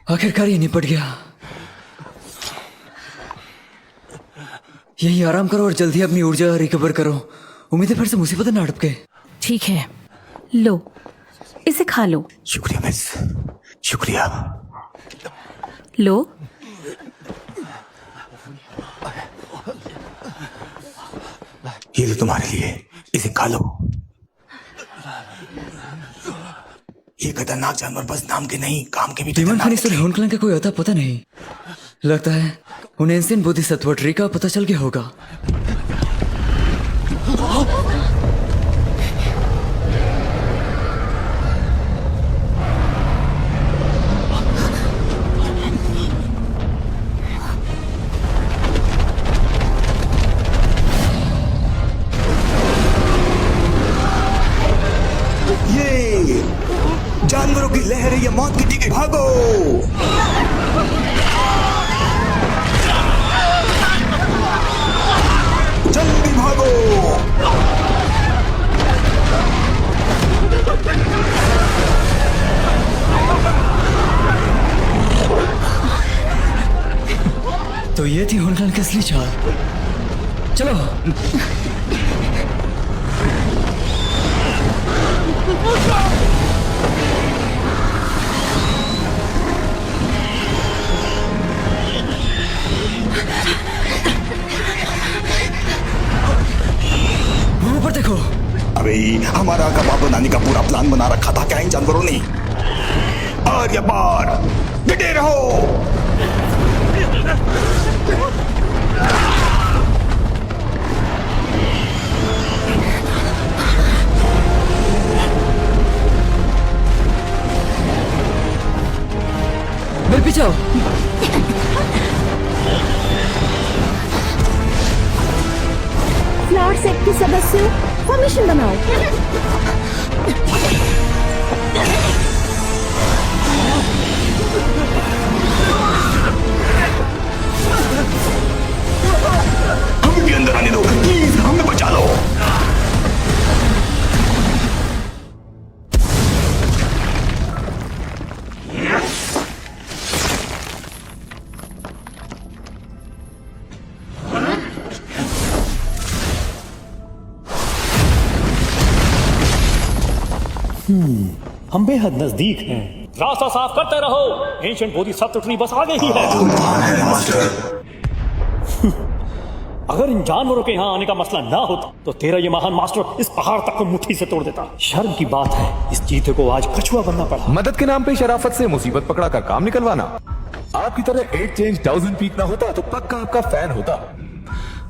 आखिरकार ये निपट गया। यही आराम करो और जल्दी अपनी ऊर्जा रिकवर करो। उम्मीद है फिर से मुसीबत ना अटके। ठीक है, लो इसे खा लो। शुक्रिया मिस, शुक्रिया। लो। ये लो तुम्हारे लिए, इसे खा लो। ये खतरनाक जानवर बस नाम के नहीं, काम के भी डीमन फिनिक्स और ह्यून क्लैन का कोई अता पता नहीं। लगता है उन्हें एंशिएंट बोधिसत्व ट्री का पता चल गया होगा। जानवरों की लहर है, ये मौत की टिकट। भागो! जल्दी भागो! तो ये थी ह्यून क्लैन की असली चाल। चलो। ऊपर देखो। अबे हमारा का बाबा नानी का पूरा प्लान बना रखा था क्या इन जानवरों ने? और ये बार डटे रहो। मेरे पीछे आओ। फ्लावर सेट के सदस्यों फॉर्मेशन बनाओ। हमें भी अंदर आने दो प्लीज, हमें बचा लो। हम बेहद नजदीक हैं। रास्ता साफ करते रहो, एंशिएंट बोधिसत्व ट्री बस आगे ही है। अगर इन जानवरों के यहाँ आने का मसला ना होता तो तेरा ये महान मास्टर इस पहाड़ तक को मुट्ठी से तोड़ देता। शर्म की बात है इस चीते को आज कछुआ बनना पड़ा। मदद के नाम पे शराफत से मुसीबत पकड़ा कर काम निकलवाना। आपकी तरह 8 चेंज 1000 पीक ना होता तो पक्का आपका फैन होता।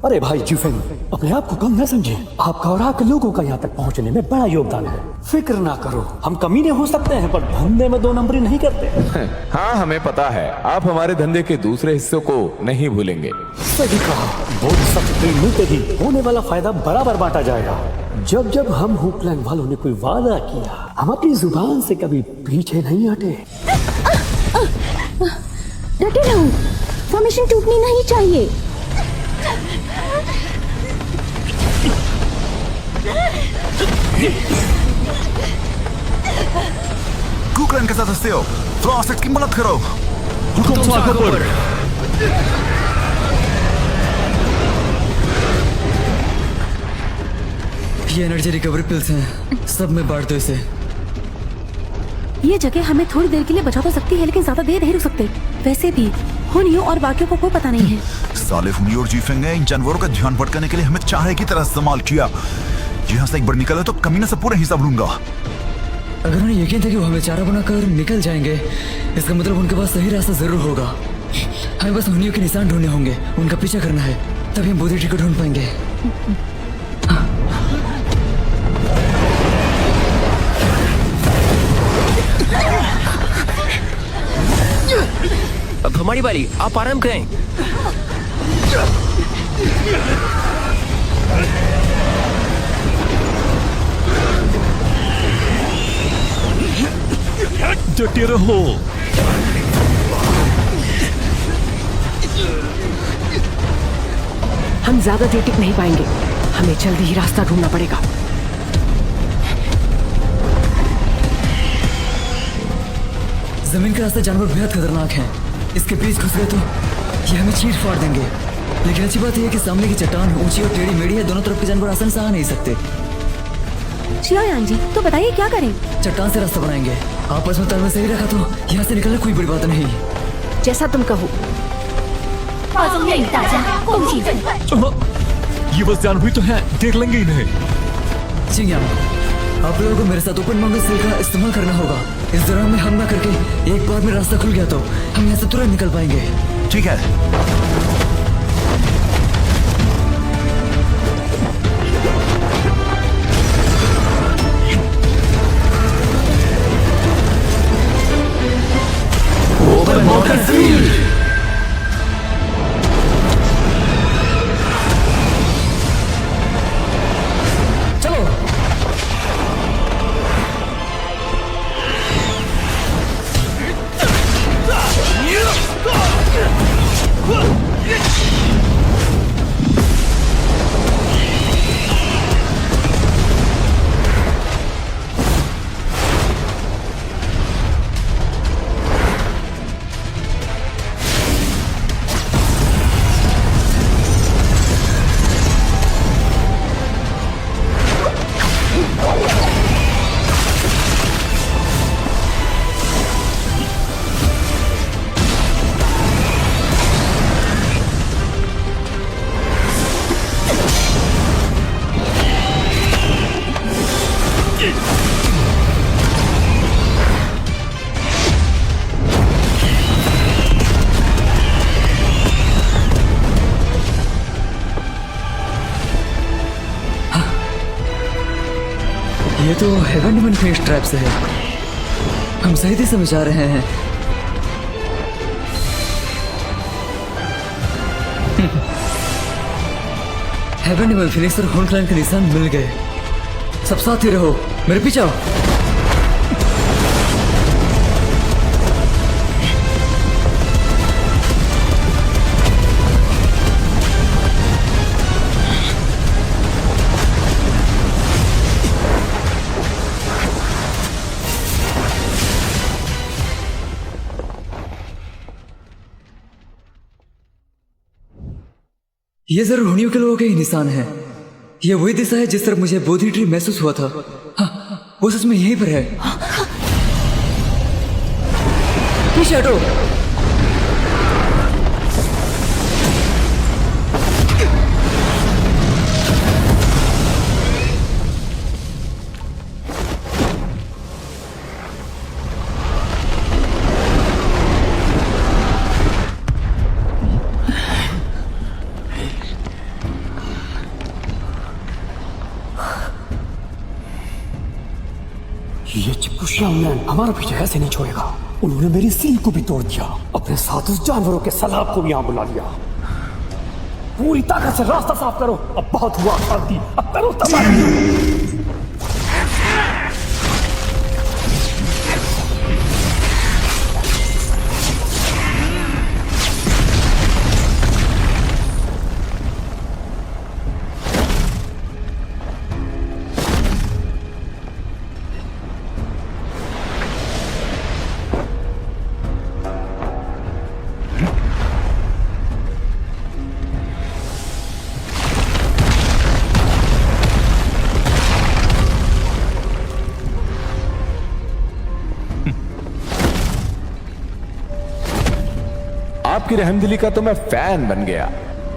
अरे भाई जुफेन, अपने आप को कम न समझे। आपका और आपके लोगों का यहाँ तक पहुँचने में बड़ा योगदान है। फिक्र ना करो, हम कमीने हो सकते हैं पर धंधे में 2 नंबरी नहीं करते। हाँ हमें पता है, आप हमारे धंधे के दूसरे हिस्सों को नहीं भूलेंगे। सही कहा, बोधिसत्व ट्री मिलते ही होने वाला फायदा बराबर बांटा जाएगा। जब जब हम हुकलैंड वालों ने कोई वादा किया, हम अपनी जुबान से कभी पीछे नहीं हटे। डटे रहो, फॉर्मेशन टूटनी नहीं चाहिए। कुकरन के सदस्यों, फ्लावर सेट की मदद करो। ये एनर्जी रिकवरी पिल्स हैं, सब में बांट दो इसे। ये जगह हमें थोड़ी देर के लिए बचा तो सकती है लेकिन ज्यादा देर नहीं रुक सकते। वैसे भी हुनियो और बाकियों को कोई पता नहीं है। साले हुनियो और जीफेंग ने इन जानवरों का ध्यान भटकाने के लिए हमें चाहे की तरह इस्तेमाल किया। यहाँ से एक बार निकले तो कमीने से पूरा हिसाब लूंगा। अगर उन्हें यकीन था कि वो हमें चारा बनाकर निकल जाएंगे, इसका मतलब उनके पास सही रास्ता जरूर होगा। हमें बस हुनियो के निशान ढूंढने होंगे, उनका पीछा करना है, तभी हम बोधि ट्री को ढूंढ पाएंगे। अब हमारी बारी, आप आराम करें। डटे रहो। हम ज्यादा देर टिक नहीं पाएंगे, हमें जल्दी ही रास्ता ढूंढना पड़ेगा। जमीन के रास्ते जानवर बेहद खतरनाक हैं। इसके बीच घुस गए तो ये हमें चीर फाड़ देंगे। लेकिन अच्छी बात यह है कि सामने की चट्टान ऊंची और टेढ़ी मेढ़ी है, दोनों तरफ के जानवर आसानी से आ नहीं सकते। शियायान जी, तो बताइए क्या करें? चट्टान से रास्ता बनाएंगे। आपस में तालमेल सही रखा तो यहाँ से निकलना कोई बड़ी बात नहीं। जैसा तुम कहो। 暴宗愿与大家共进退。 ये बस जानवर तो है, देख लेंगे इन्हें। चिंगयान, आप लोगों को मेरे साथ ओपन मंगल सेल का इस्तेमाल करना होगा। इस दौरान में हमला करके एक बार में रास्ता खुल गया तो हम यहाँ से तुरंत निकल पाएंगे। ठीक है। ओपन मंगल सेल। ये तो हेवन डिमन फेस ट्रैप से है। हम सही दिशा में जा रहे हैं। हेवन डिमन फिनिक्स और होन क्लाइन के निशान मिल गए। सब साथ ही रहो, मेरे पीछे आओ। ये जरूर हुनियों के लोगों के ही निशान है। ये वही दिशा है जिस तरफ मुझे बोधि ट्री महसूस हुआ था। हाँ, वो सच में यहीं पर है। पीछे हटो। ये चिपकू श्यामलैन हमारा पीछा ऐसे नहीं छोड़ेगा। उन्होंने मेरी सील को भी तोड़ दिया, अपने साथ उस जानवरों के सलाब को भी यहाँ बुला लिया। पूरी ताकत से रास्ता साफ करो। अब बहुत हुआ शांति, अब करो तबाही। आपकी रहमदिली का तो मैं फैन बन गया।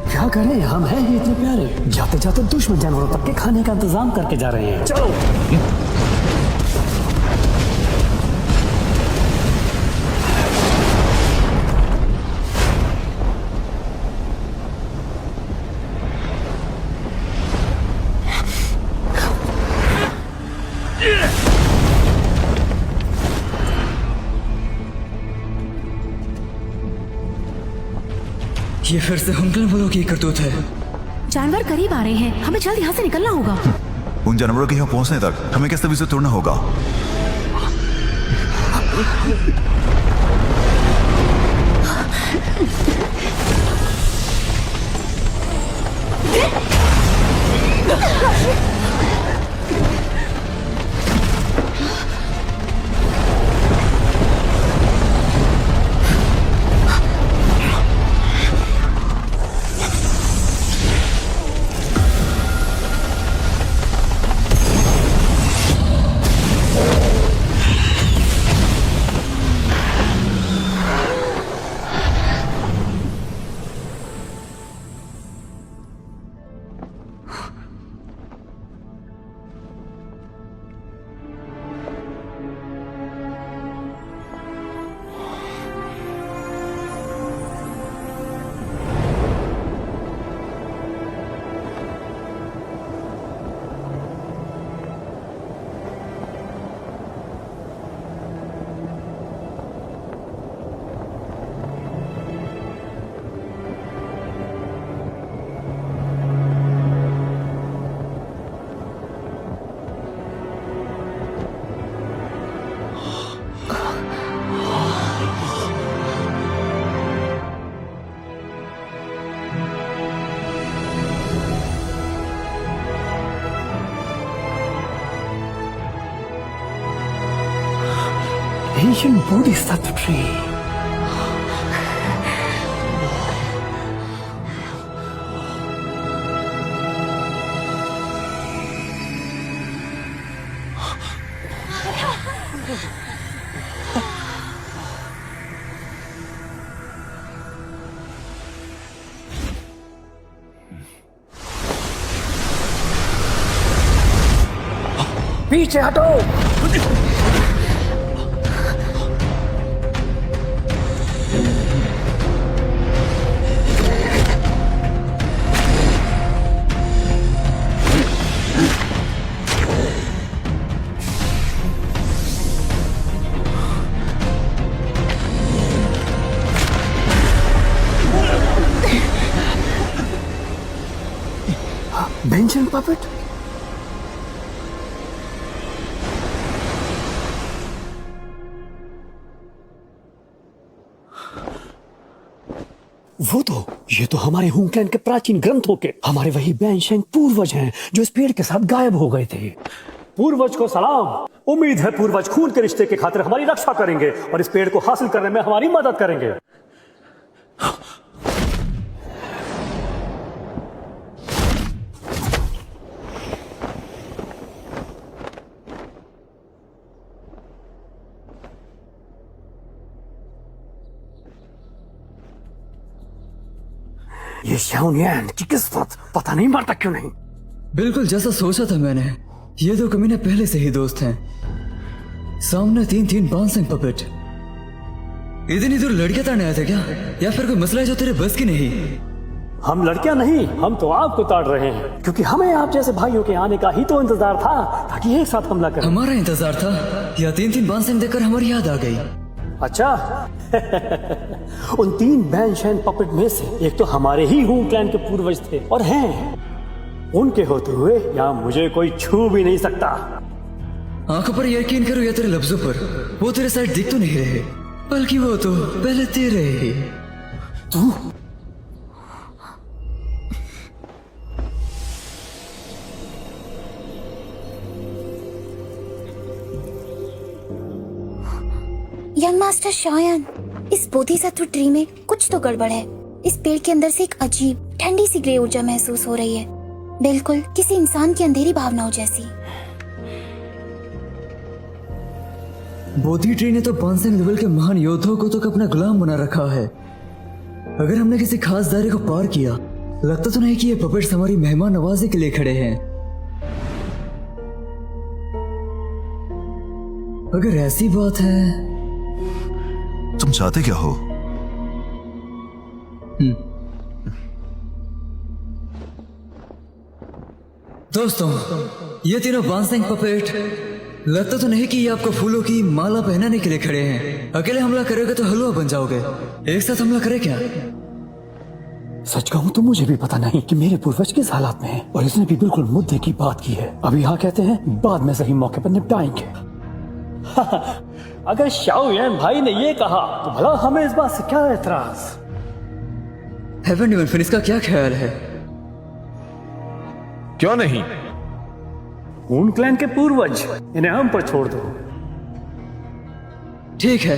क्या करें, हम हैं ही इतने प्यारे। जाते जाते दुश्मन जानवरों तक के खाने का इंतजाम करके जा रहे हैं। चलो। ये फिर से हुनकल वालों की करतूत है। जानवर करीब आ रहे हैं, हमें जल्द यहाँ से निकलना होगा। उन जानवरों के यहाँ पहुंचने तक हमें किस तरह से तोड़ना होगा। Ancient Bodhisattva tree. पीछे हटो। बेंजन पपेट। वो तो ये तो हमारे हुंगक्लैन के प्राचीन ग्रंथों के हमारे वही बेंशेंग पूर्वज हैं जो इस पेड़ के साथ गायब हो गए थे। पूर्वज को सलाम। उम्मीद है पूर्वज खून के रिश्ते के खातिर हमारी रक्षा करेंगे और इस पेड़ को हासिल करने में हमारी मदद करेंगे। ये शाओनियान की किस्मत पता नहीं मरता क्यों नहीं। बिल्कुल जैसा सोचा था मैंने। ये दो कमीने पहले से ही दोस्त हैं। सामने तीन बांसिंग पपेट। इतनी दूर लड़कियां ताड़ने आए थे क्या, या फिर कोई मसला है जो तेरे बस की नहीं? हम लड़कियां नहीं, हम तो आपको ताड़ रहे हैं क्योंकि हमें आप जैसे भाइयों के आने का ही तो इंतजार था ताकि एक साथ हमला करें। हमारा इंतजार था या तीन बांसिंग देखकर हमारी याद आ गई? अच्छा उन 3 बेंशेन पपेट में से एक तो हमारे ही हुंगक्लैन के पूर्वज थे और हैं। उनके होते हुए यहाँ मुझे कोई छू भी नहीं सकता। आंखों पर यकीन करो या तेरे लफ्जों पर, वो तेरे साइड दिख तो नहीं रहे, बल्कि वो तो पहले तेरे ही। तू यंग मास्टर शायान, इस बोधिसत्व ट्री में कुछ तो गड़बड़ है। इस पेड़ के अंदर से एक अजीब ठंडी सी ग्रे ऊर्जा महसूस हो रही है, बिल्कुल किसी इंसान की अंधेरी भावनाओं जैसी। बोधि ट्री ने तो 500 लेवल के महान योद्धाओं को तो अपना गुलाम बना रखा है। अगर हमने किसी खास दायरे को पार किया, लगता तो नहीं कि ये पपेट्स हमारी मेहमान नवाजी के लिए खड़े हैं। अगर ऐसी बात है, तुम चाहते क्या हो? दोस्तों, ये तीनों बांसिंग पपेट लगता तो नहीं कि ये आपको फूलों की माला पहनाने के लिए खड़े हैं। अकेले हमला करोगे तो हलवा बन जाओगे। एक साथ हमला करें क्या? सच कहूं तो मुझे भी पता नहीं कि मेरे पूर्वज किस हालात में है और इसने भी बिल्कुल मुद्दे की बात की है। अभी यहाँ कहते हैं बाद में सही मौके पर निपटाएंगे। अगर शाओयान भाई ने ये कहा तो भला हमें इस बात से क्या एतराज? हेवन डिवन फिनिश का क्या ख्याल है? क्यों नहीं? हुंगक्लैन के पूर्वज, इन्हें हम पर छोड़ दो। ठीक है,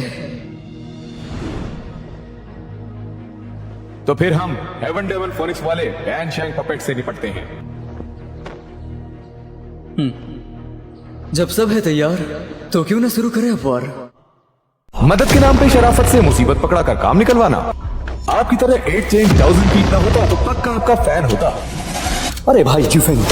तो फिर हम हेवन डेवन फोनिक्स वाले बेंशेंग पपेट से निपटते हैं। जब सब है तैयार तो क्यों ना शुरू करें अफवार। मदद के नाम पे शराफत से मुसीबत पकड़ा कर काम निकलवाना। आपकी तरह 8 चेंज 1000 पीक ना होता तो पक्का आपका फैन होता। अरे भाई जुफेन, ये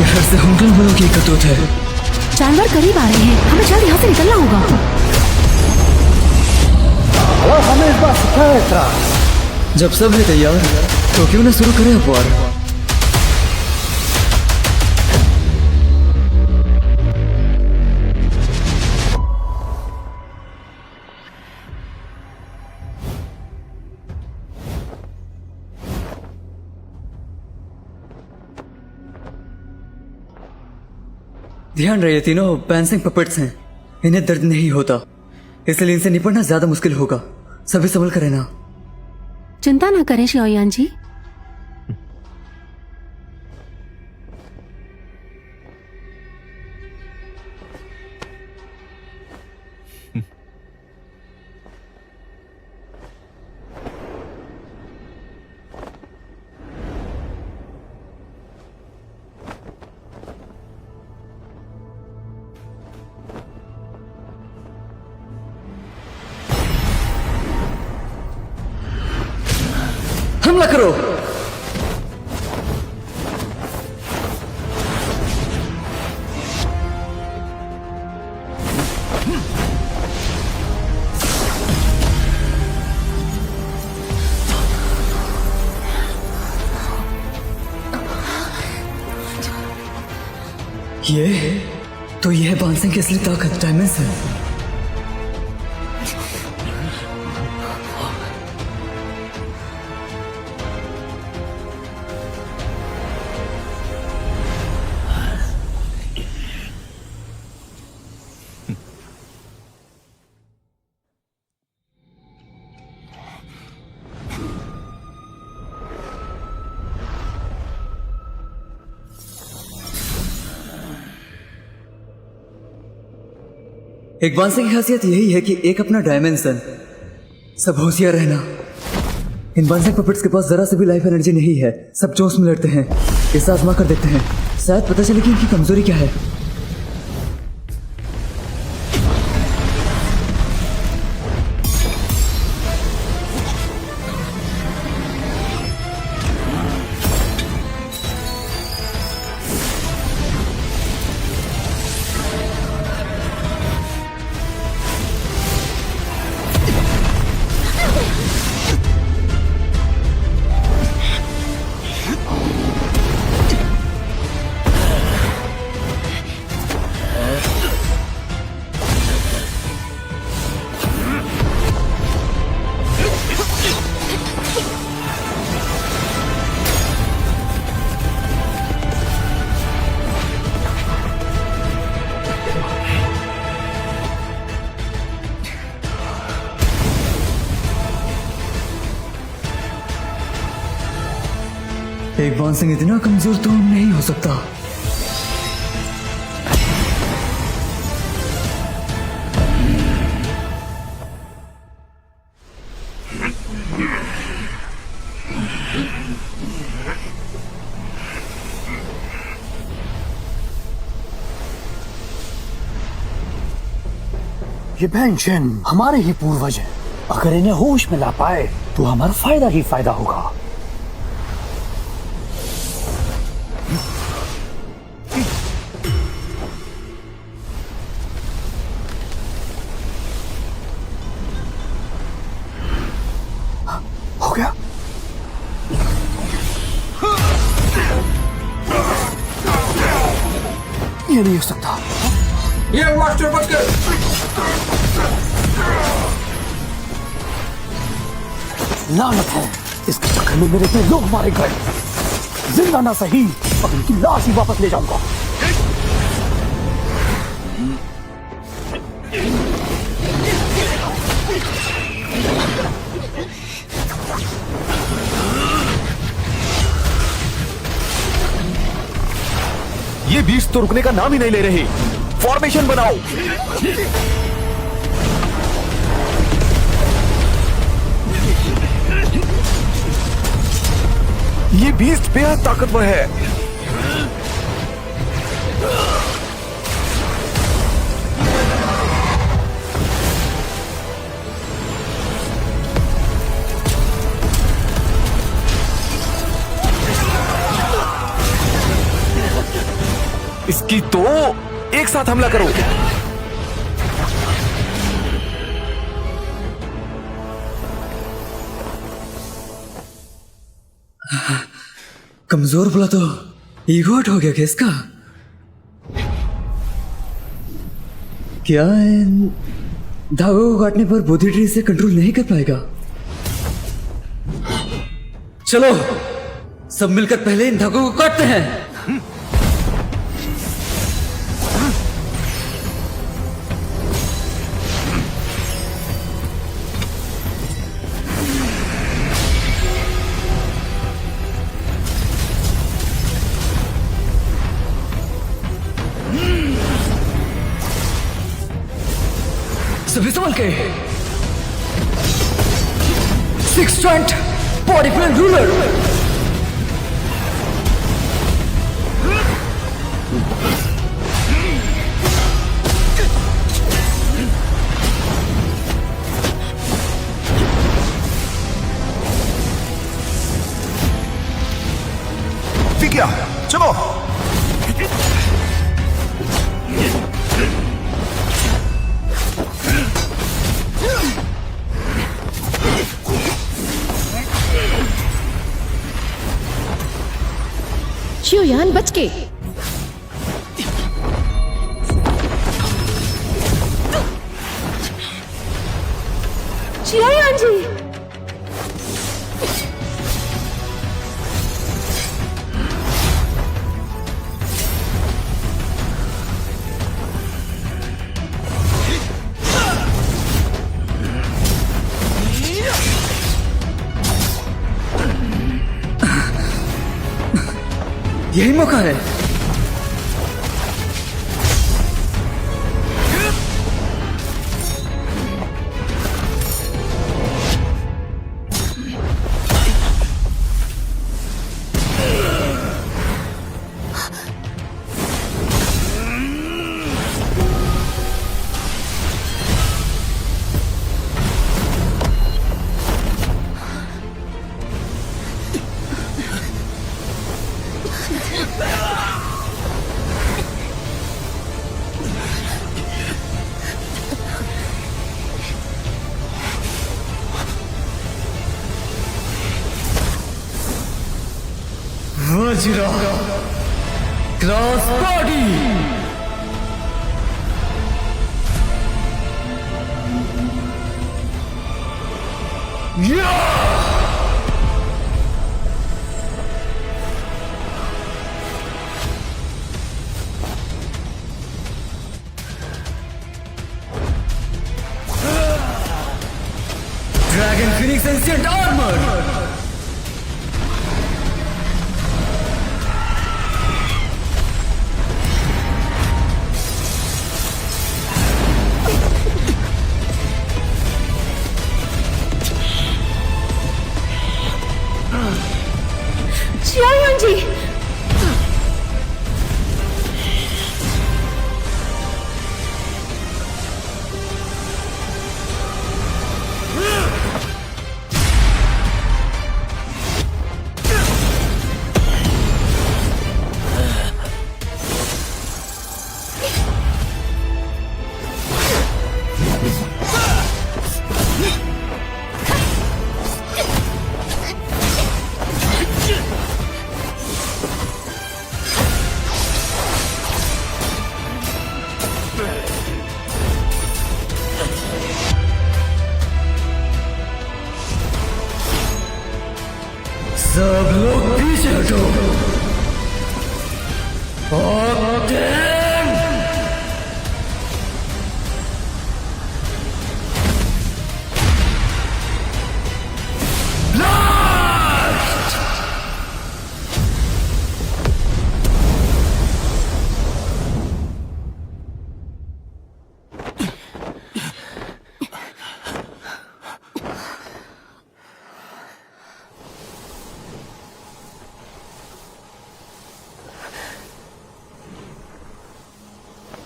फिर से हुंगक्लैन वालों की करतूत है। जानवर करीब आ रहे हैं, हमें जल्द यहाँ से निकलना होगा। हमें इस बात से क्या एतराज? जब सब है तैयार तो क्यों ना शुरू करें अफवार। ध्यान रहे, तीनों बैंसिंग पपेट्स हैं। इन्हें दर्द नहीं होता, इसलिए इनसे निपटना ज्यादा मुश्किल होगा। सभी संभल कर रहना। चिंता ना करें शाओयान जी। हमला करो। ये है बांसिंग की असली ताकत, डायमेंशन। एक बांसिंग की खासियत यही है कि एक अपना डायमेंशन। सब होशियार रहना। इन बांसिंग पपेट्स के पास जरा से भी लाइफ एनर्जी नहीं है। सब जोश में लड़ते हैं, इसे आजमा कर देखते हैं, शायद पता चले कि इनकी कमजोरी क्या है। एक बांसिंग इतना कमजोर तो नहीं हो सकता। ये बेंशन हमारे ही पूर्वज हैं। अगर इन्हें होश में ला पाए तो हमारा फायदा ही फायदा होगा। हो गया। ये नहीं हो सकता। ये मास्टर बच गए। लानत है, इसके चक्कर में मेरे 2 लोग मारे गए। जिंदा ना सही, और इनकी लाश ही वापस ले जाऊंगा। ये बीस्ट तो रुकने का नाम ही नहीं ले रहे। फॉर्मेशन बनाओ। ये बीस्ट बेहद ताकतवर है। इसकी तो एक साथ हमला करो। कमजोर बोला तो ईगो हर्ट हो गया क्या इसका? क्या इन धागों को काटने पर बोधी ट्री से कंट्रोल नहीं कर पाएगा? चलो सब मिलकर पहले इन धागों को काटते हैं। सभी संभल के। 6 strength body plane ruler. Shivyaan बच के। शिवयान जी, यही मौका है। वज्र cross body. Dragon phoenix ancient armour. Shivyaan ji, सब लोग पीछे हटो।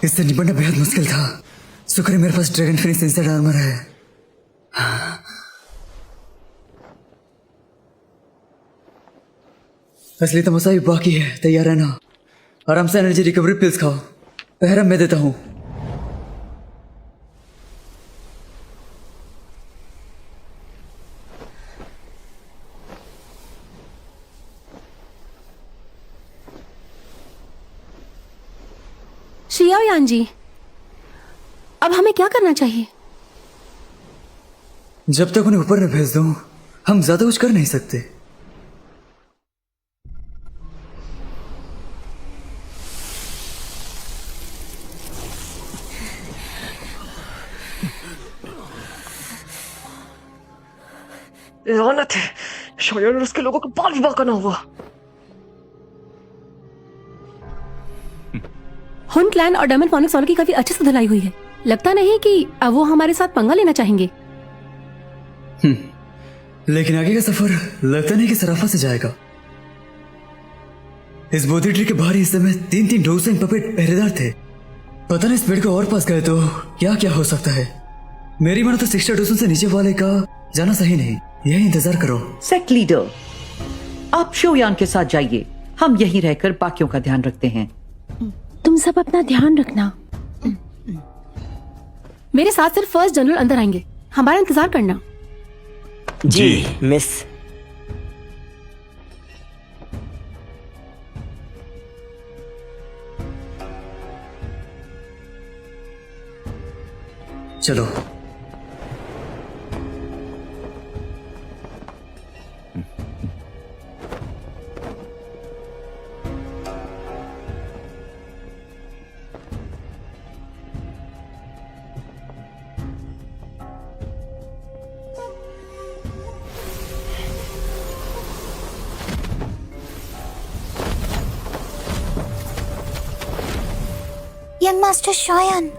इससे निपटना बेहद मुश्किल था। शुक्र है मेरे पास ड्रैगन फिनिक्स एंशिएंट आर्मर है। असली तमाशा भी बाकी है। तैयार है ना? आराम से एनर्जी रिकवरी पिल्स खाओ। पहरा मैं देता हूं। शिवयान जी, अब हमें क्या करना चाहिए? जब तक उन्हें ऊपर न भेज दूं, हम ज्यादा कुछ कर नहीं सकते। लानत है, शायद और उसके लोगों को बाल विवाह करना हुआ। हुन क्लैन और डायमंड फोनिक्स वालों की काफी अच्छे से धुलाई हुई है। लगता नहीं कि अब वो हमारे साथ पंगा लेना चाहेंगे। लेकिन आगे का सफर लगता नहीं कि सराफा से जाएगा। इस बोधी ट्री के बाहरी हिस्से में 3-3 डोसेंग पपेट पहरेदार थे। पता नहीं इस पेड़ के और पास गए तो क्या क्या हो सकता है। मेरी मानो तो 60 डोसन से नीचे वाले का जाना सही नहीं। यही इंतजार करो। सेक्ट लीडर, आप शिवयान के साथ जाइए। हम यहीं रहकर बाकियों का ध्यान रखते हैं। तुम सब अपना ध्यान रखना। मेरे साथ सिर्फ फर्स्ट जनरल अंदर आएंगे। हमारा इंतजार करना। जी मिस। चलो। यंग मास्टर शॉयन,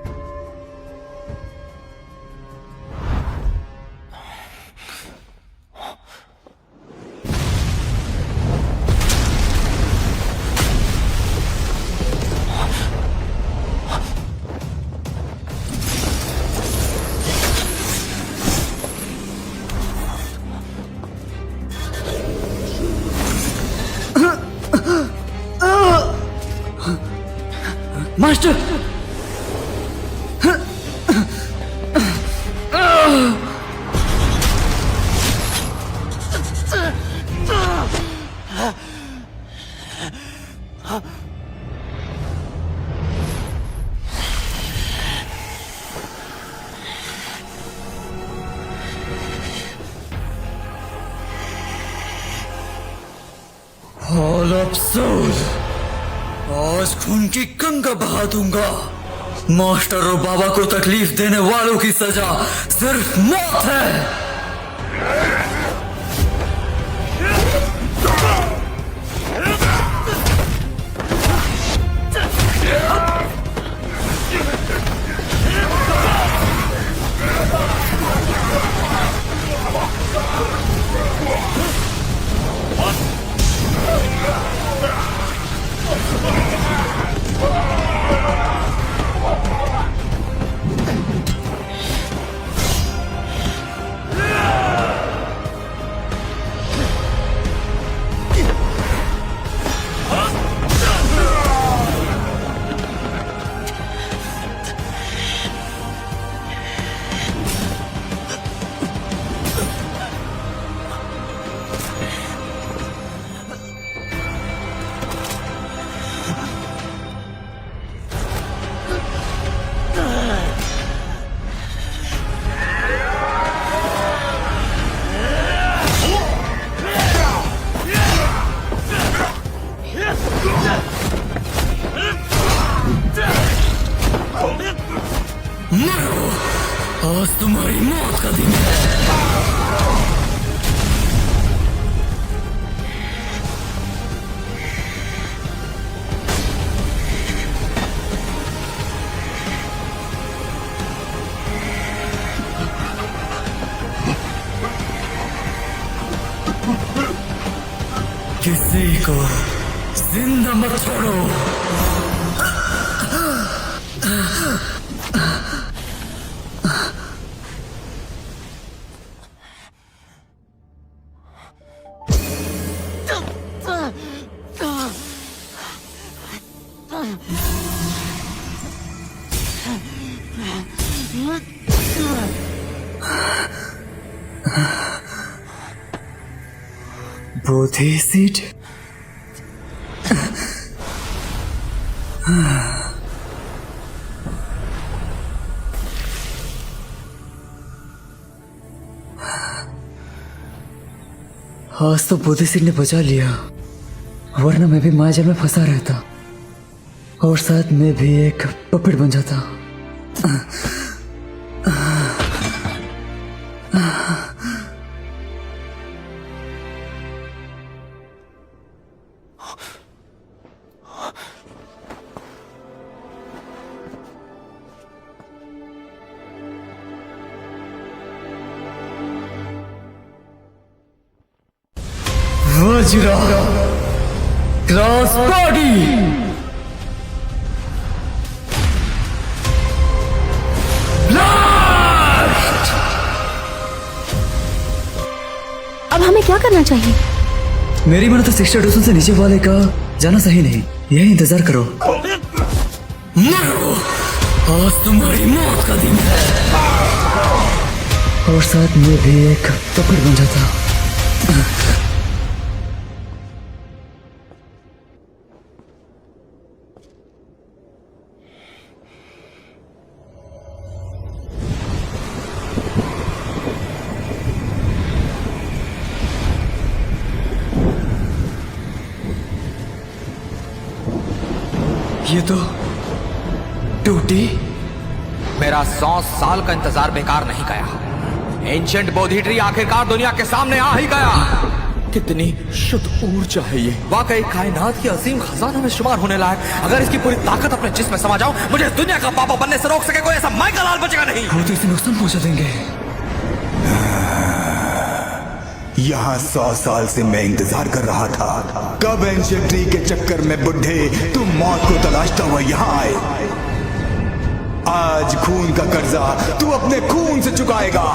मास्टर, अफसोस, आज खून की गंगा बहा दूंगा। मास्टर और बाबा को तकलीफ देने वालों की सजा सिर्फ मौत है। मरो, आज तुम्हारी मौत का दिन है। किसी को जिंदा मत छोड़ो। बोधि सीट, आज तो बोधि सीट ने बचा लिया, वरना मैं भी मायाजाल में फंसा रहता और साथ में भी एक पपेट बन जाता। वज्रा क्रॉस बॉडी, अब हमें क्या करना चाहिए? मेरी मन तो 60 से नीचे वाले का जाना सही नहीं, यही इंतजार करो। मरो, आज तुम्हारी मौत का दिन है। और साथ में भी एक पकड़ बन जाता। ये तो टूटी। मेरा 100 साल का इंतजार बेकार नहीं गया। एंशिएंट बोधि ट्री आखिरकार दुनिया के सामने आ ही गया। कितनी शुद्ध ऊर्जा है ये। वाकई कायनात की असीम खजाना में शुमार होने लायक। अगर इसकी पूरी ताकत अपने जिस्म में समा जाऊं, मुझे इस दुनिया का पापा बनने से रोक सके कोई ऐसा माइकल लाल बचेगा नहीं। वो तो इसे नुकसान पहुंचा देंगे। यहाँ 100 साल से मैं इंतजार कर रहा था, कब एंशिएंट ट्री के चक्कर में बुढ़े तुम मौत को तलाशता हुआ यहाँ आए। आज खून का कर्जा तू अपने खून से चुकाएगा।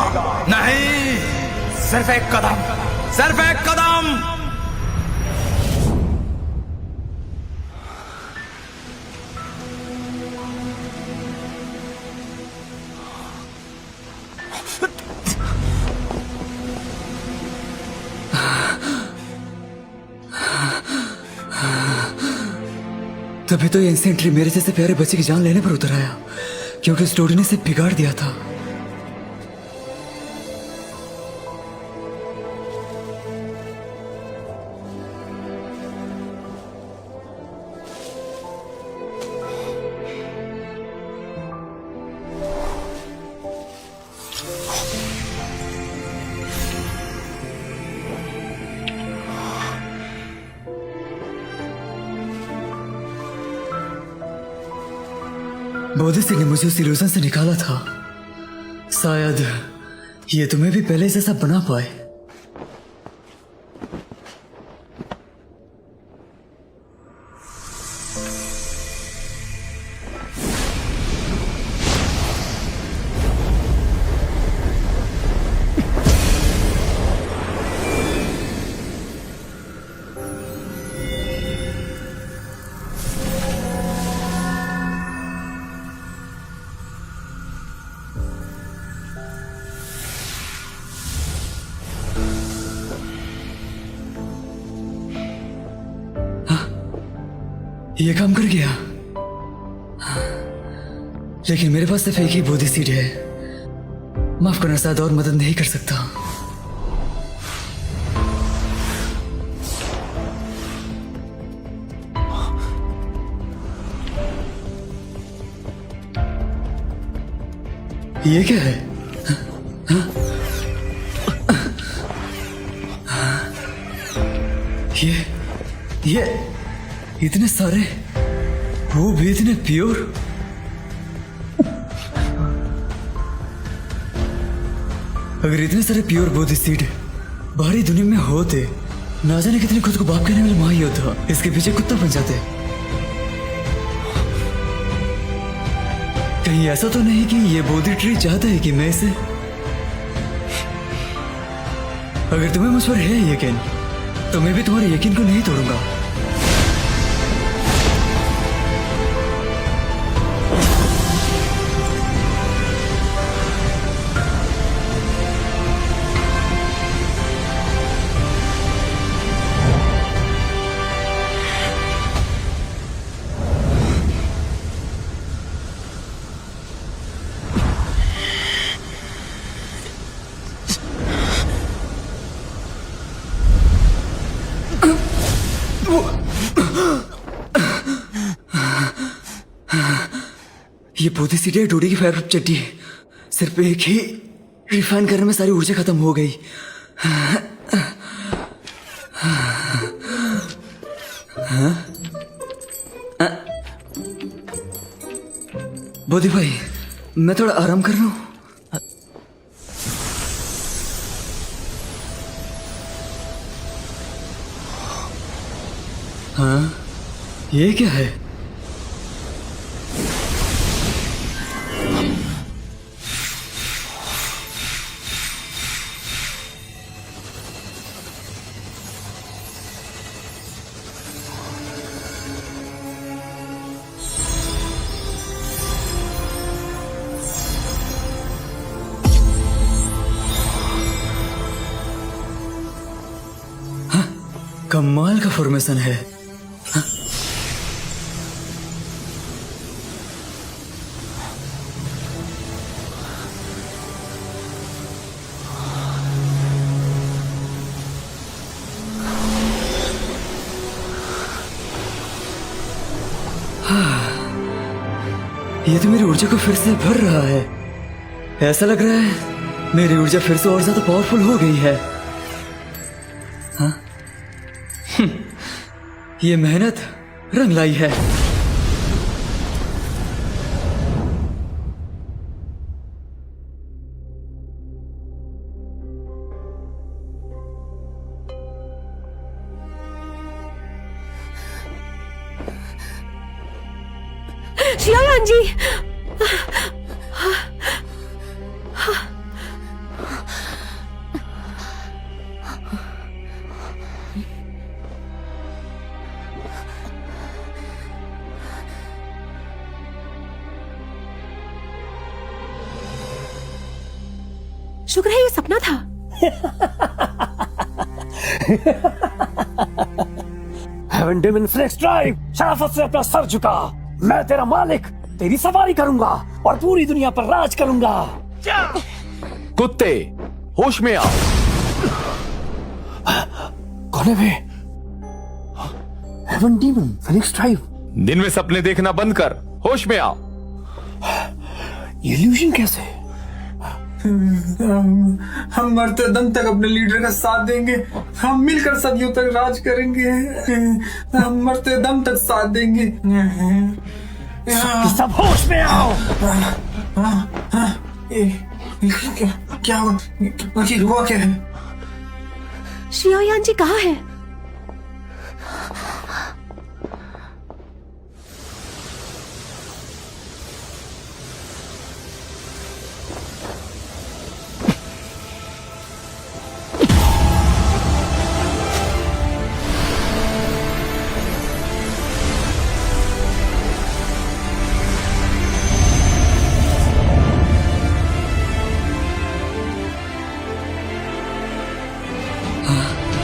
नहीं, सिर्फ एक कदम, सिर्फ एक कदम। तभी तो ये एंशिएंट ट्री मेरे जैसे प्यारे बच्चे की जान लेने पर उतर आया, क्योंकि उस टोडी ने इसे बिगाड़ दिया था। बोधिसत्व ने मुझे उस इल्यूजन से निकाला था। शायद ये तुम्हें भी पहले जैसा बना पाए। ये काम कर गया, लेकिन मेरे पास सिर्फ एक ही बोधि सीड है। माफ करना, शायद और मदद नहीं कर सकता। ये क्या है? ये इतने सारे, वो भी इतने प्योर। अगर इतने सारे प्योर बोधि सीड बाहरी दुनिया में होते, ना जाने कितने खुद को बाप कहने वाले महायोद्धा इसके पीछे कुत्ता बन जाते। कहीं ऐसा तो नहीं कि ये बोधि ट्री चाहता है कि मैं इसे, अगर तुम्हें मुझ पर है यकीन तो मैं भी तुम्हारे यकीन को नहीं तोड़ूंगा। ये बोधि सीड है डोडी की फेवरेट चट्टी है। सिर्फ एक ही रिफाइन करने में सारी ऊर्जा खत्म हो गई। बोधि भाई, मैं थोड़ा आराम कर रहा हूं। हाँ, ये क्या है? कमाल का फॉर्मेशन है। हाँ? हाँ। ये तो मेरी ऊर्जा को फिर से भर रहा है। ऐसा लग रहा है मेरी ऊर्जा फिर से और ज्यादा पावरफुल हो गई है। हाँ? ये मेहनत रंग लाई है। शियायान जी, शुक्र है ये सपना था। हेवन डेमन फ्लेक्स ड्राइव, शराफत से अपना सर झुका। मैं तेरा मालिक, तेरी सवारी करूंगा और पूरी दुनिया पर राज करूंगा। कुत्ते, होश में आओ। कौन है वे? Heaven demon flex drive. दिन में सपने देखना बंद कर, होश में आओ। ये इल्यूजन कैसे? हम मरते दम तक अपने लीडर का साथ देंगे। हम मिलकर सदियों तक राज करेंगे। हम मरते दम तक साथ देंगे। सब होश में आओ। क्या हुआ क्या है? शियायान जी कहाँ है?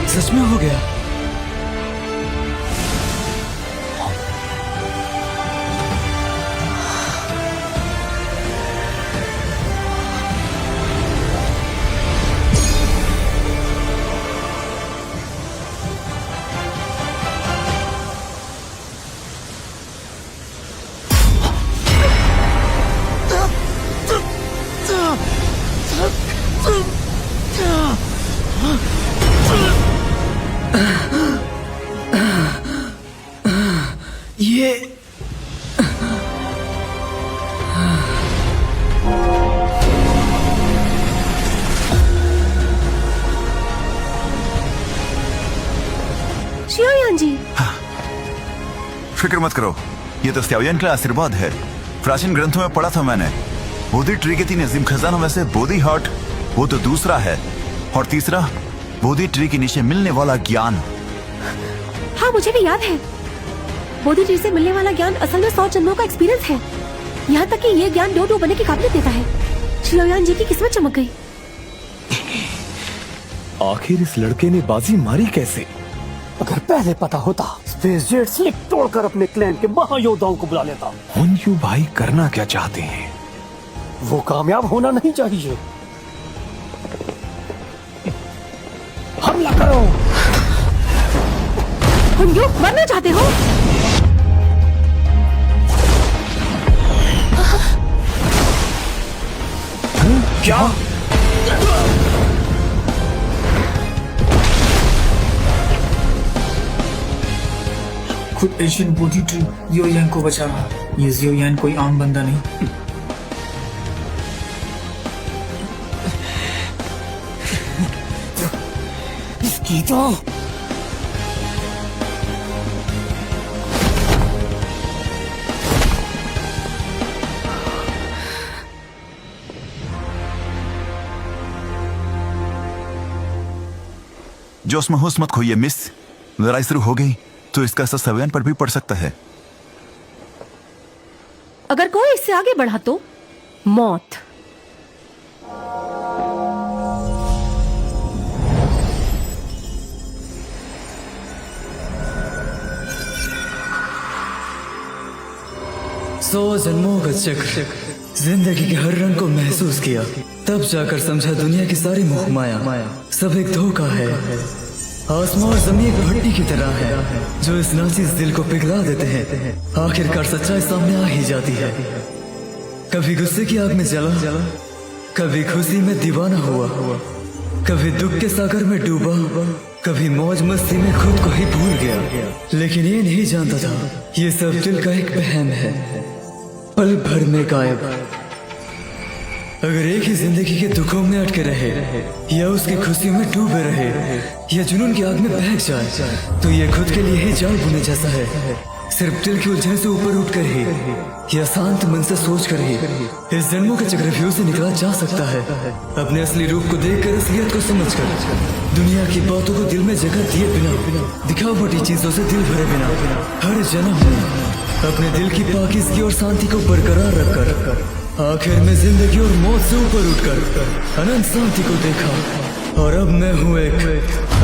सच में हो गया। ये शियायान जी, फिक्र मत करो, ये तो स्याओयान का आशीर्वाद है। प्राचीन ग्रंथों में पढ़ा था मैंने, बोधि ट्री के 3 अजीम खजानों में से बोधि हार्ट वो तो दूसरा है, और तीसरा बोधि ट्री के नीचे मिलने वाला ज्ञान। हाँ मुझे भी याद है। बोधि ट्री से मिलने वाला ज्ञान असल में 100 जन्मों का एक्सपीरियंस है। यहाँ तक कि ये ज्ञान डो बनने की काबिलियत देता है। शियायान जी की किस्मत चमक गई। आखिर इस लड़के ने बाजी मारी कैसे? अगर पहले पता होता, स्पेस जेट स्लिप तोड़कर अपने क्लैन के महायोद्धाओं को बुला लेता। हुनयू भाई करना क्या चाहते हैं? वो कामयाब होना नहीं चाहिए। हमला करो। हुनयू, मरना चाहते हो? क्या? खुद एशियन बोधि ट्री जियोयान को बचा रहा। ये जियोयान कोई आम बंदा नहीं। इसकी तो जोश में होश मत खोइए मिस। लड़ाई शुरू हो गई तो इसका असर स्याओयान पर भी पड़ सकता है। अगर कोई इससे आगे बढ़ा तो मौत। सौ जन्मों का चक्र, जिंदगी के हर रंग को महसूस किया, तब जाकर समझा दुनिया की सारी मोह माया सब एक धोखा है। आसमां और जमीन एक भट्टी की तरह है जो इस नाचीज दिल को पिघला देते हैं। आखिरकार सच्चाई सामने आ ही जाती है। कभी गुस्से की आग में जला, कभी खुशी में दीवाना हुआ, कभी दुख के सागर में डूबा, कभी मौज मस्ती में खुद को ही भूल गया। लेकिन ये नहीं जानता था ये सब दिल का एक वहम है, पल भर में गायब। अगर एक ही जिंदगी के दुखों में अटके रहे या उसकी खुशियों में डूबे रहे या जुनून की आग में बह जाए तो ये खुद के लिए ही जाल बुने जैसा है। सिर्फ दिल की उलझन से ऊपर उठकर ही या शांत मन से सोच कर ही इस जन्मों के चक्रव्यूह से निकला जा सकता है। अपने असली रूप को देखकर, असलियत को समझकर, दुनिया की बातों को दिल में जगह दिए बिना, दिखावटी चीजों से दिल भरे बिना, हर जन्म में अपने दिल की पाकीज़गी और शांति को बरकरार रखकर आखिर में जिंदगी और मौत से ऊपर उठकर अनंत शांति को देखा। और अब मैं हूँ एक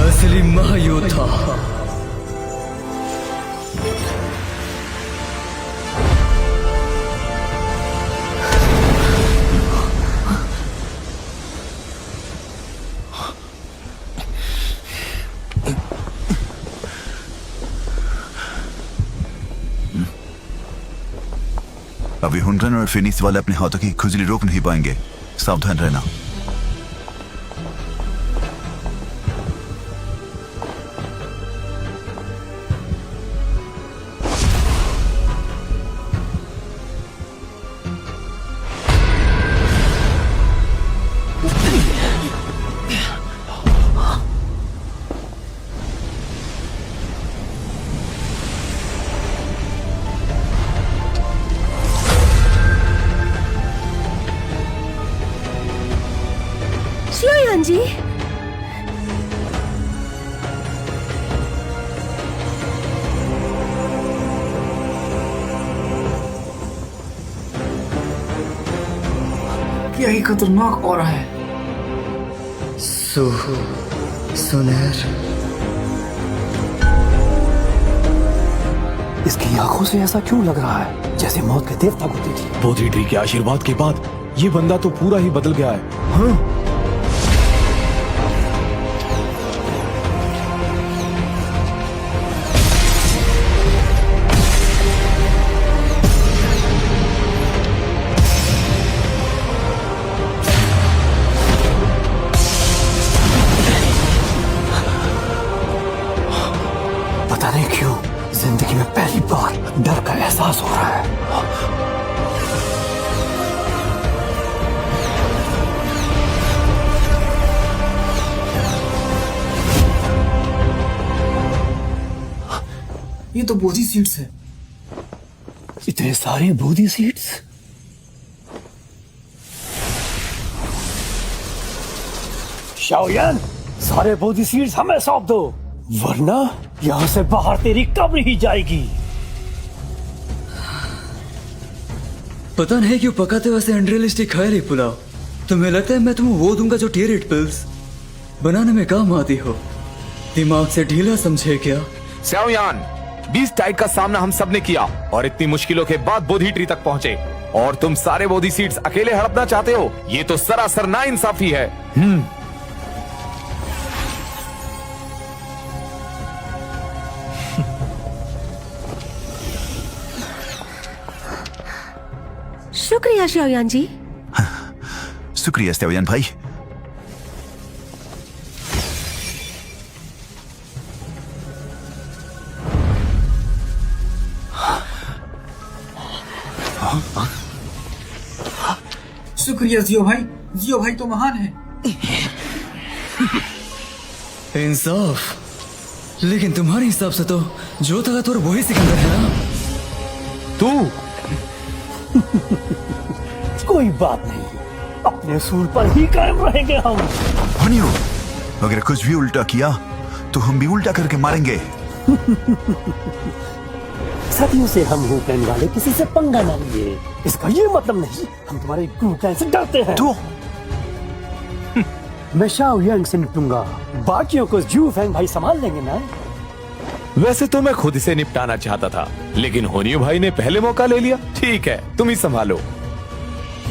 असली महायोद्धा। अभी हुनरन और फिनिक्स वाले अपने हाथों की खुजली रोक नहीं पाएंगे, सावधान रहना। शिवयान जी, क्या ही खतरनाक हो रहा है। सुनहर, इसकी आंखों से ऐसा क्यों लग रहा है जैसे मौत के देवता को देखी। बोधी ट्री के आशीर्वाद के बाद ये बंदा तो पूरा ही बदल गया है। हाँ? पता नहीं क्यों जिंदगी में पहली बार डर का एहसास हो रहा है। ये तो बोधी सीड्स है। इतने सारे बोधी सीड्स। शाओयान, सारे बोधी सीड्स हमें सौंप दो, वरना यहाँ से बाहर तेरी कब्र ही जाएगी। पता नहीं क्यों पकाते वैसे अनरियलिस्टिक ख्याली पुलाव। तुम्हें लगता है मैं तुम्हें वो दूंगा जो टियर 8 पिल्स बनाने में काम आती हो? दिमाग से ढीला समझे क्या? शाओयान, बीस टाइट का सामना हम सब ने किया और इतनी मुश्किलों के बाद बोधी ट्री तक पहुंचे, और तुम सारे बोधी सीड्स अकेले हड़पना चाहते हो? ये तो सरासर नाइंसाफी है। शुक्रिया शिवयान जी। शुक्रिया स्टेवियन भाई। शुक्रिया जियो भाई। जियो भाई तो महान है। इंसाफ। लेकिन तुम्हारे हिसाब से तो जो ताकतवर वही सिकंदर है ना? तू कोई बात नहीं, अपने असूल पर ही कायम रहेंगे हम। हनियो, अगर कुछ भी उल्टा किया तो हम भी उल्टा करके मारेंगे। सदियों से हम हुकैन वाले किसी से पंगा ना लिए। इसका ये मतलब नहीं हम तुम्हारे हुकैन से डरते हैं। तो मैं शाओयान से निपटूंगा, बाकियों को जू फैंग भाई संभाल लेंगे ना। वैसे तो मैं खुद इसे निपटाना चाहता था, लेकिन होनियो भाई ने पहले मौका ले लिया। ठीक है, तुम ही संभालो।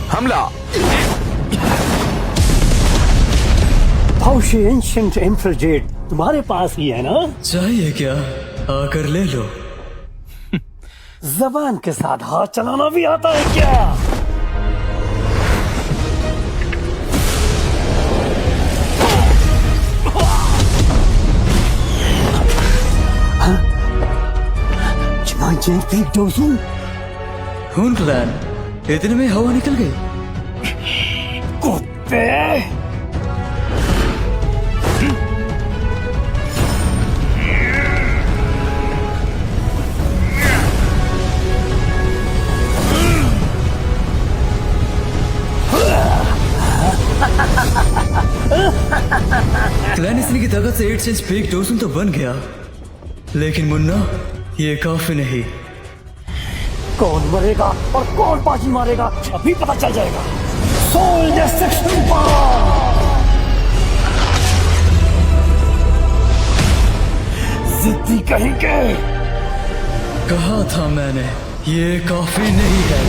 हमला। फाउशी एंशिएंट एम्परर जेड तुम्हारे पास ही है ना? चाहिए क्या? आकर ले लो। जबान के साथ हाथ चलाना भी आता है क्या? चेन पीक डोजू। खून क्लैन, इतने में हवा निकल गई। कुत्ते। क्लैन इसने की ताकत से 8 चेंज फेक डोजन तो बन गया, लेकिन मुन्ना ये काफी नहीं। कौन मरेगा और कौन बाजी मारेगा अभी पता चल जाएगा। Soul destruction bomb. जिद्दी कहेंगे। कहा था मैंने ये काफी नहीं है।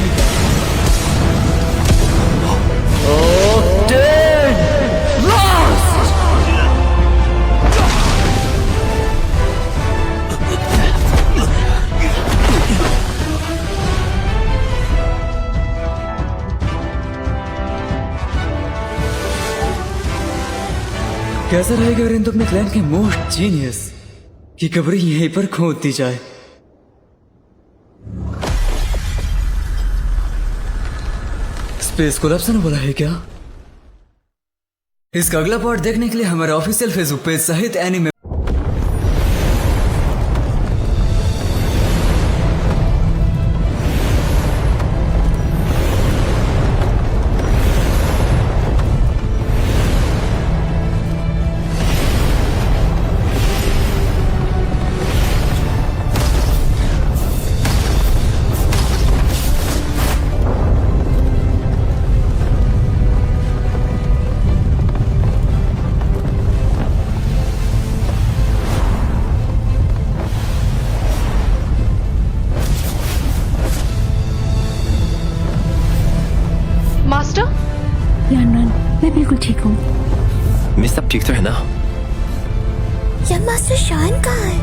कैसा रहेगा अगर इन तो अपने क्लैन के मोस्ट जीनियस की कब्र यहीं पर खोद दी जाए। स्पेस कोलैप्स ने बोला है क्या? इसका अगला पार्ट देखने के लिए हमारे ऑफिशियल फेसबुक पेज सहित एनिमे मैं बिल्कुल ठीक हूँ। मिस सब ठीक तो है ना? यंग मास्टर शायन कहाँ है?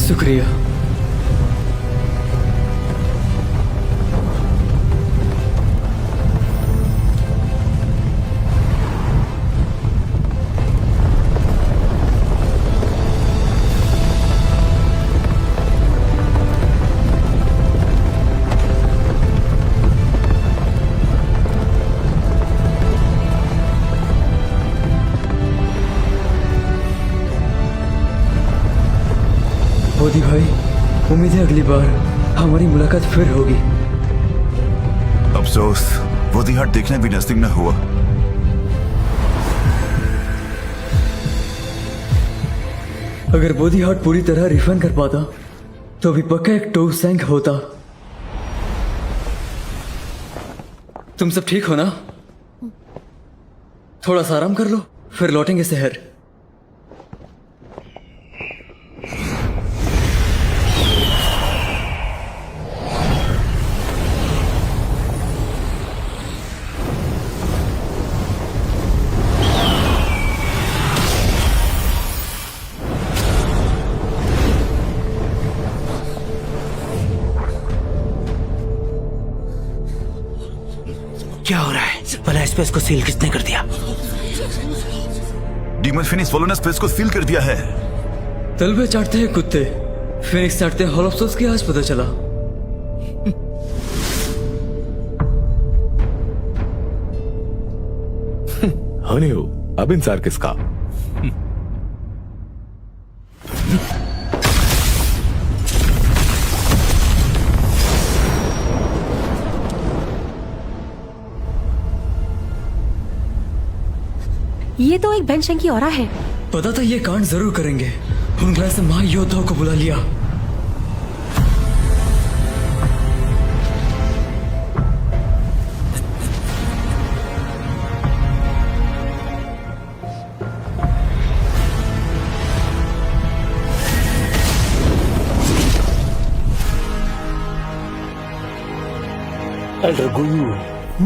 शुक्रिया। बोधी भाई, उम्मीद है अगली बार हमारी मुलाकात फिर होगी। अफसोस बोधी हाट देखने भी नजदीक न हुआ। अगर बोधी हाट पूरी तरह रिफंड कर पाता तो अभी पक्का एक टो सैंक होता। तुम सब ठीक हो ना? थोड़ा सा आराम कर लो, फिर लौटेंगे शहर। क्या हो रहा है? भला स्पेस को सील किसने कर दिया? डीमन फिनिक्स वालों ने स्पेस को सील कर दिया है। तलबे चाटते हैं कुत्ते, फिनिक्स चाटते हैं हॉल ऑफ सोल्स की आज पता चला। हनी हो, अब इंतजार किसका? ये तो एक बेंचेंग की औरा है। पता था ये कांड जरूर करेंगे। उनके से महायोद्धाओं को बुला लिया। एल्डर गुयू,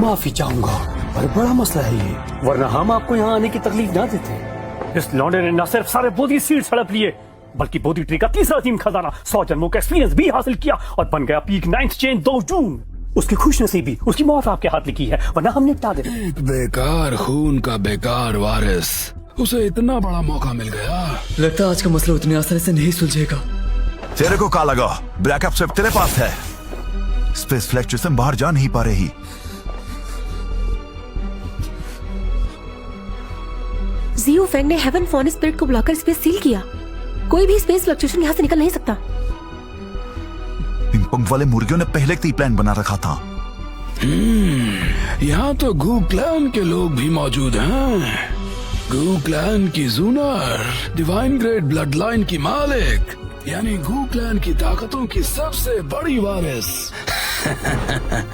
माफी चाहूंगा पर बड़ा मसला है ये, वरना हम आपको यहाँ आने की तकलीफ ना देते। इस लौंडे ने न सिर्फ सारे बोधी सीड्स हड़प लिए, बल्कि बोधी ट्री का तीसरा अजीम खजाना 100 जन्मों का एक्सपीरियंस भी हासिल किया और बन गया पीक 9th चेन 2 जून। उसकी खुशनसीबी, उसकी मौत आपके हाथ लिखी है, वरना हम निपटा देते। एक बेकार खून का बेकार वारिस, उसे इतना बड़ा मौका मिल गया। लगता है आज का मसला उतनी आसानी से नहीं सुलझेगा। तेरे को क्या लगा बैकअप सिर्फ तेरे पास है? स्पेस फ्लैग जिसम बाहर जा नहीं पा रही। जियो फेंग ने हेवन फॉन स्पिरिट को बुलाकर स्पेस सील किया। कोई भी स्पेस फ्लक्चुएशन यहाँ से निकल नहीं सकता। पिंग पोंग वाले मुर्गियों ने पहले ही प्लान बना रखा था। यहाँ तो गू क्लैन के लोग भी मौजूद हैं। गू क्लैन की जूनर, डिवाइन ग्रेड ब्लड लाइन की मालिक, यानी गू क्लैन की ताकतों की सबसे बड़ी वारिस।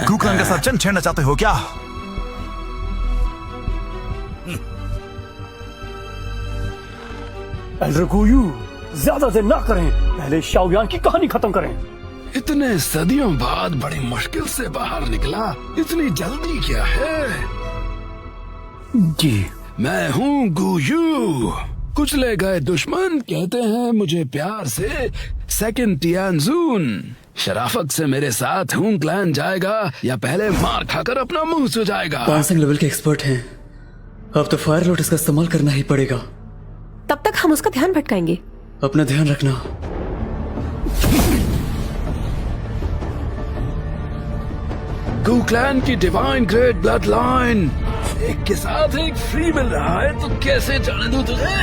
गू क्लैन के साथ जंग छेड़ना चाहते हो क्या? एल्डर गुयू, ज्यादा देर ना करें, पहले शाओयान की कहानी खत्म करें। इतने सदियों बाद बड़ी मुश्किल से बाहर निकला, इतनी जल्दी क्या है? जी मैं हूँ गुयू, कुचले गए दुश्मन कहते हैं मुझे प्यार से सेकंड टियानजून। शराफत से मेरे साथ हूँ क्लैन जाएगा या पहले मार खाकर अपना मुंह सुजाएगा। पांसंग लेवल के एक्सपर्ट हैं, अब तो फायर लोटस का इस्तेमाल करना ही पड़ेगा। तब तक हम उसका ध्यान भटकाएंगे। अपना ध्यान रखना। गू क्लैन की डिवाइन ग्रेड ब्लड लाइन, एक के साथ एक फ्री मिल रहा है तो कैसे जाने दूं तुझे?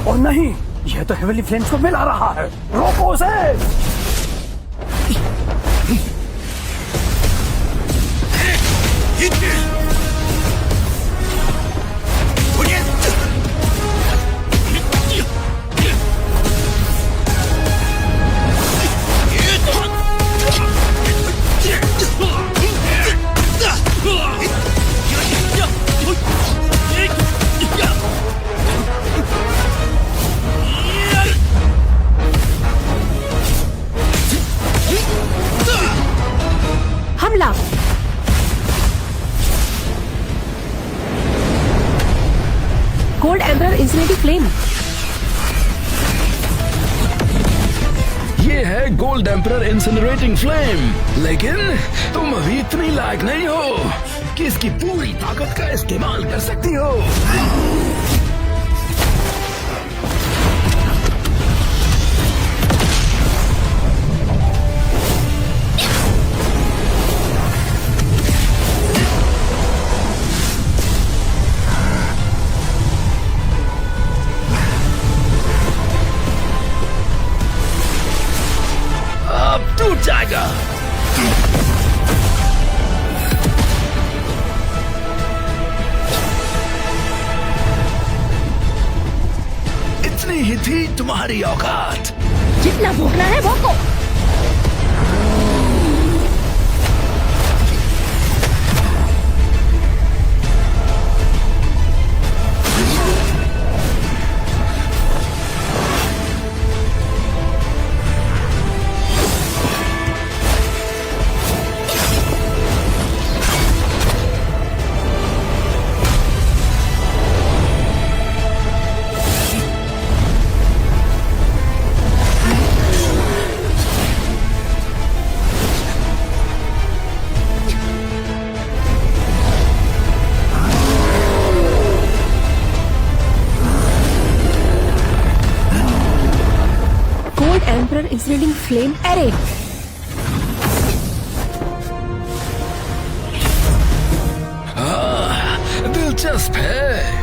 और नहीं, यह तो हेवनली फ्लेम्स को मिला रहा है। रोको उसे। हमला। Gold emperor incinerating flame. ये है गोल्ड एम्परर इंसिनरेटिंग फ्लेम, लेकिन तुम अभी इतनी लायक नहीं हो कि इसकी पूरी ताकत का इस्तेमाल कर सकती हो। अब टूट जाएगा। इतनी ही थी तुम्हारी औकात। जितना भोगना है भोगो। एम्परर इंसिनेटिंग फ्लेम एरे। दिलचस्प है।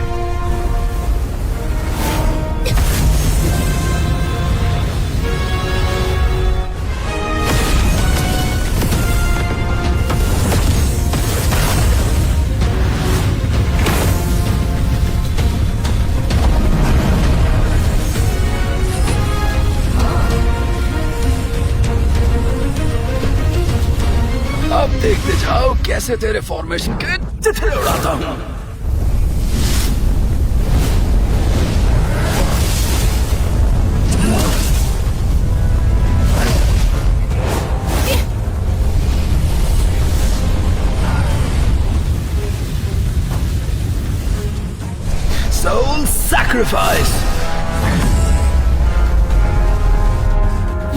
देखते जाओ कैसे तेरे फॉर्मेशन के चिथड़े उड़ाता हूँ। Soul sacrifice.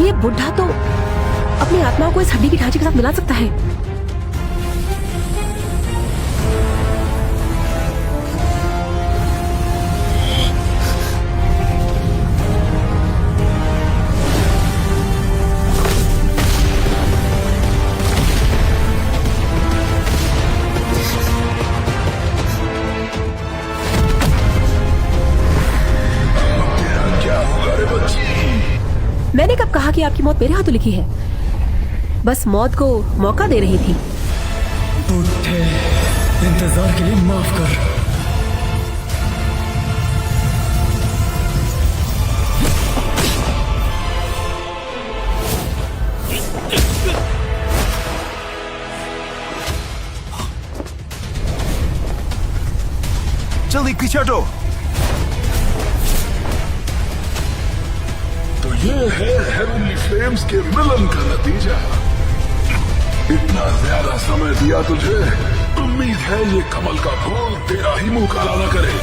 ये बुढ़ा तो अपनी आत्मा को इस हड्डी की ढांचे के साथ मिला सकता है। मैंने कब कहा कि आपकी मौत मेरे हाथों लिखी है? बस मौत को मौका दे रही थी। बूढ़े, इंतजार के लिए माफ कर। जल्दी पीछे हटो। तो ये है हेवनली फ्लेम्स के मिलन का नतीजा। इतना ज्यादा समय दिया तुझे, उम्मीद है ये कमल का फूल तेरा ही मुंह काला न करे।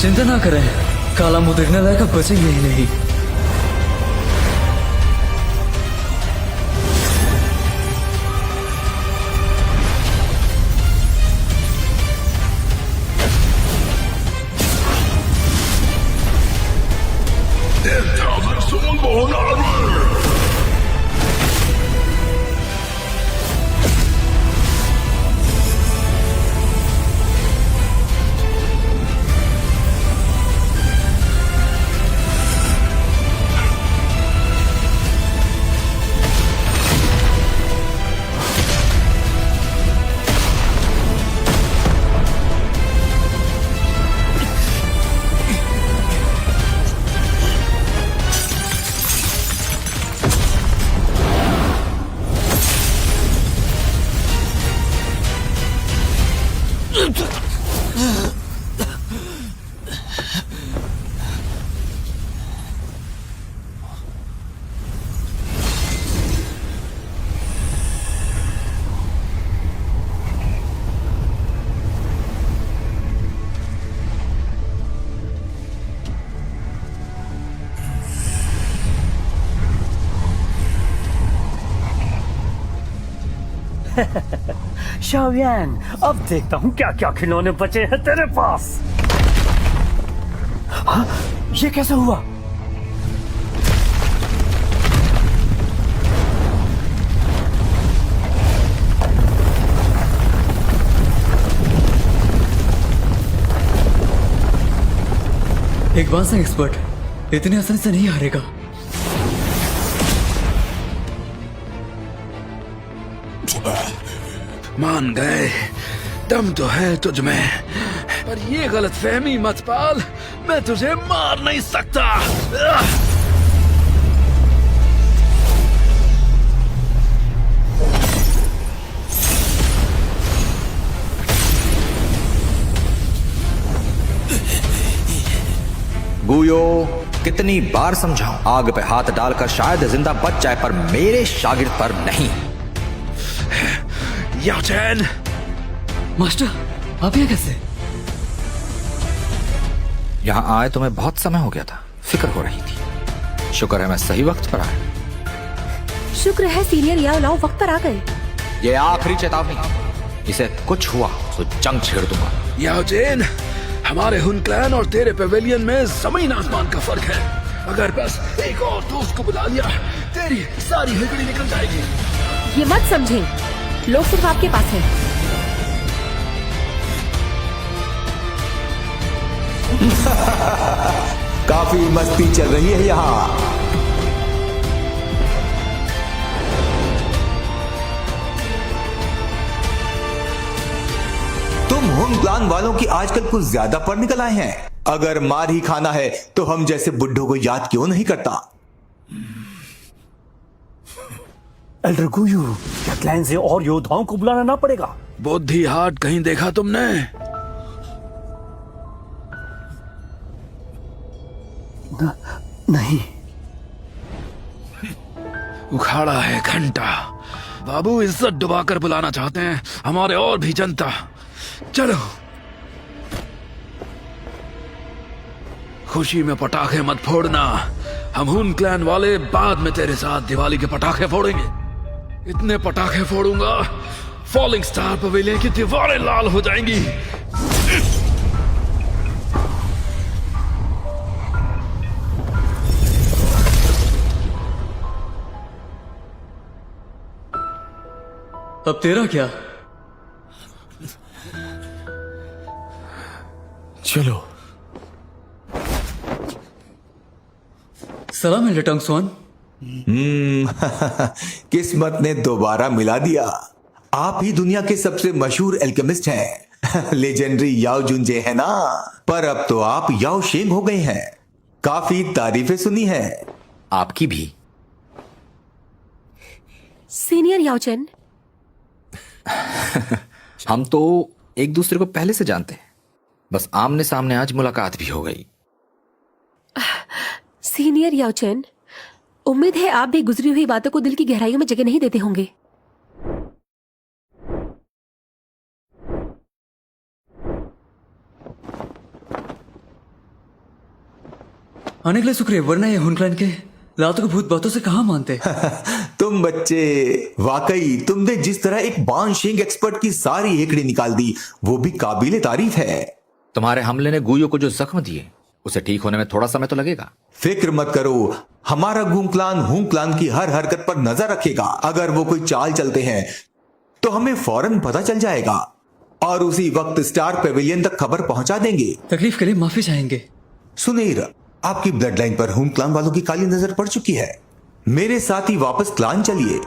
चिंता ना करें, काला मुंह देखने लायक बचेंगे ही नहीं। शाओयान, अब देखता हूँ क्या क्या खिलौने बचे हैं तेरे पास। हाँ, ये कैसे हुआ? एक बांसुरी एक्सपर्ट इतनी आसानी से नहीं हारेगा। मान गए, दम तो है तुझ में, पर ये गलत फहमी मत पाल, मैं तुझे मार नहीं सकता। गुयो, कितनी बार समझाऊं, आग पे हाथ डालकर शायद जिंदा बच जाए, पर मेरे शागिर्द पर नहीं। याओ चैन, मास्टर, आप यहाँ कैसे? यहाँ आए तुम्हें बहुत समय हो गया था, फिक्र हो रही थी। शुक्र है मैं सही वक्त पर आया। शुक्र है सीनियर याओ लाओ वक्त पर आ गए। ये आखिरी चेतावनी, इसे कुछ हुआ तो जंग छेड़ दूंगा। याओ चैन, हमारे हुन क्लैन और तेरे पेवेलियन में जमीन आसमान का फर्क है। अगर बस एक और दोस्त को बुला लिया, तेरी सारी हिगड़ी निकल जाएगी। ये मत समझे, लोग सिर्फ आपके पास हैं। काफी मस्ती चल रही है यहाँ। तुम हुन क्लान वालों की आजकल कुछ ज्यादा पर निकल आए हैं। अगर मार ही खाना है तो हम जैसे बुड्ढों को याद क्यों नहीं करता? एल्डर गुयू, क्या क्लैन से और योद्धाओं को बुलाना ना पड़ेगा? बुद्धि हाट कहीं देखा तुमने? नहीं। उखाड़ा है घंटा। बाबू इज्जत डुबाकर बुलाना चाहते हैं हमारे और भी जनता। चलो। खुशी में पटाखे मत फोड़ना। हम हून क्लैन वाले बाद में तेरे साथ दिवाली के पटाखे फोड़ेंगे। इतने पटाखे फोड़ूंगा फॉलिंग स्टार पवेलियन की दीवारें लाल हो जाएंगी। अब तेरा क्या? चलो। सलाम एल्डर टंग स्वान। किस्मत ने दोबारा मिला दिया। आप ही दुनिया के सबसे मशहूर एल्केमिस्ट हैं। लेजेंडरी याओ जुनजे है ना, पर अब तो आप याओ शेंग हो गए हैं। काफी तारीफें सुनी हैं। आपकी भी। सीनियर याओचेन, हम तो एक दूसरे को पहले से जानते हैं, बस आमने सामने आज मुलाकात भी हो गई। सीनियर याओचेन, उम्मीद है आप भी गुजरी हुई बातों को दिल की गहराइयों में जगह नहीं देते होंगे। आने के लिए शुक्रिया, वरना ये हुनक्लैन के लातों को भूत बातों से कहां मानते। तुम बच्चे, वाकई तुमने जिस तरह एक बानशिंग एक्सपर्ट की सारी हेकड़ी निकाल दी, वो भी काबिले तारीफ है। तुम्हारे हमले ने गुयो को जो जख्म दिए, उसे ठीक होने में थोड़ा समय तो लगेगा। फिक्र मत करो, हमारा गुम क्लान की हर हरकत पर नजर रखेगा। अगर वो कोई चाल चलते हैं तो हमें फौरन पता चल जाएगा और उसी वक्त स्टार पेविलियन तक खबर पहुंचा देंगे। तकलीफ के लिए माफी चाहेंगे। सुनीर, आपकी ब्लड लाइन पर हुन क्लान वालों की काली नजर पड़ चुकी है। मेरे साथ ही वापस क्लान चलिए।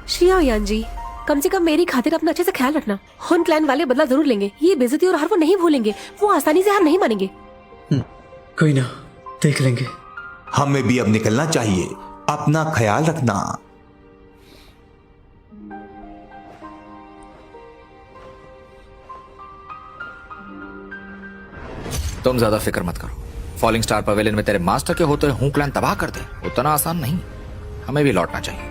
शियाओयान जी, कम से कम मेरी खातिर अपना अच्छे से ख्याल रखना। हुन क्लैन वाले बदला जरूर लेंगे, ये बेइज्जती और हार वो नहीं भूलेंगे। वो आसानी से हार नहीं मानेंगे। कोई ना, देख लेंगे। हमें भी अब निकलना चाहिए। अपना ख्याल रखना। तुम ज्यादा फिक्र मत करो। फॉलिंग स्टार पवेलियन में तेरे मास्टर के होते हुए हुन क्लैन तबाह कर दे, उतना आसान नहीं। हमें भी लौटना चाहिए।